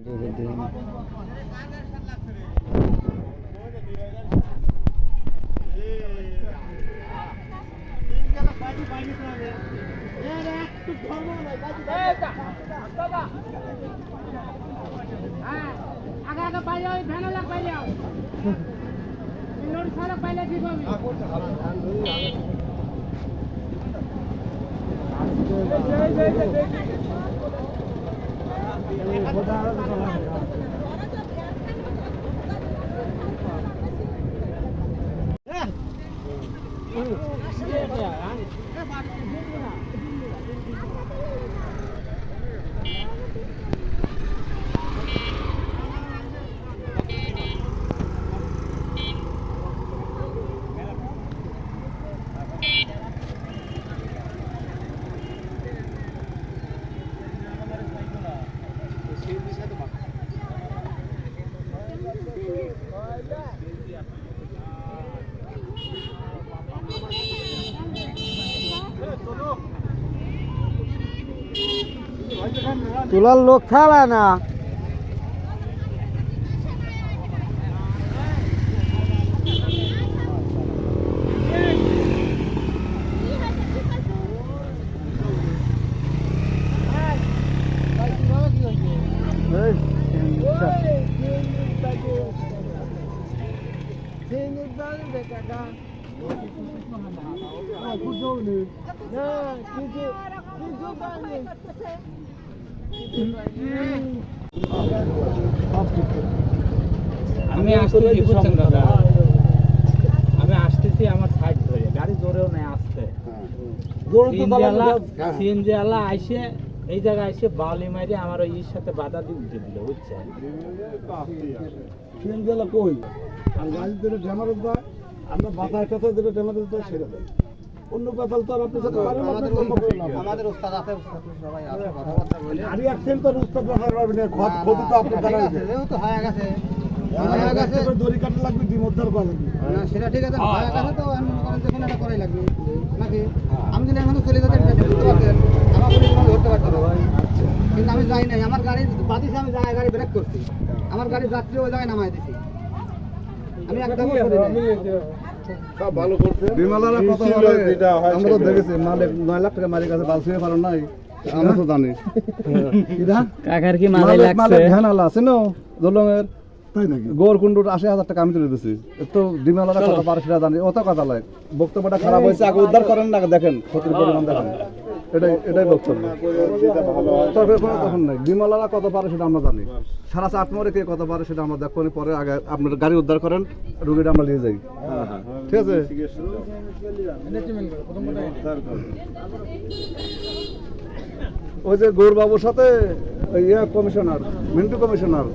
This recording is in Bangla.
आगे पाइले भैन लग पाइले लोड सारा पाइले ठीक তোলার লোক ছাড়া না আমি আসতেছি বুঝছেন দাদা, আমি আসতেছি আমার সাইড ধরে গাড়ি জোরেও নেই আসতে সিএনজি আলা আইসে এই জায়গায় এসে বালি মারি আমার ওই সাথে বাধা দিয়ে উঠে দিল বুঝছেন। সিএনজি আলা কই আর গাড়ি ধরে ড্যামারেজ দেয় আমরা বাধা একটা ধরে ড্যামারেজ দেয় ছেড়ে দেয় অন্য পেতাল তো আর আপনি সাথে পারেন আমাদের ওস্তাদ আছে সবাই আছে কথাবার্তা বলে গাড়ি অ্যাক্সিডেন্ট তো ওস্তাদ রাখার পারবে না খোদ তো আপনি জানেন এও তো হয়ে গেছে দড়ি কাটা লাগবে ডিমোদ্ধার করা লাগবে না সেটা ঠিক আছে হয়ে গেছে তো আমি যখন এটা করাই লাগবে নাকি আমি যদি এখন চলে যেতে বুঝতে পারছেন আমার পুলিশ কোনো ধরতে পারতো না কিন্তু আমি যাই নাই আমার গাড়ি বাদিছে আমি জায়গায় গাড়ি ব্রেক করছি আমার গাড়ি যাত্রী ওই জায়গায় নামাই দিছি আমি একদম সব ভালো করতে বিমালারা কথা বলে আমরা তো দেখেছি মালিক 9 লাখ টাকা মালিক আছে বাল ছুঁয়ে পারেন নাই আমরা তো জানি কিরা কাকার কি মালাই লাগছে মালিক ধ্যানালা আছে না দলঙের তাই নাকি গোরকুন্ডুর 80,000 টাকা আমি তুলে দিছি তো বিমালারা কথা পারে সেটা জানি ওটা কথা লয় বক্তব্যটা খারাপ হয়েছে আগে উদ্ধার করেন না দেখেন ক্ষতির পরিমাণ দেখেন এটাই বক্তব্য তবে কোনো তখন নাই বিমালারা কত পারে সেটা আমরা জানি সারা চাট মোড়ে কে কত পারে সেটা আমরা দেখো পরে আগে আপনার গাড়ি উদ্ধার করেন রুগীটা আমরা নিয়ে যাই ঠিক আছে ওই যে গৌরবাবুর সাথে ইয়া কমিশনার মিন্টু কমিশনার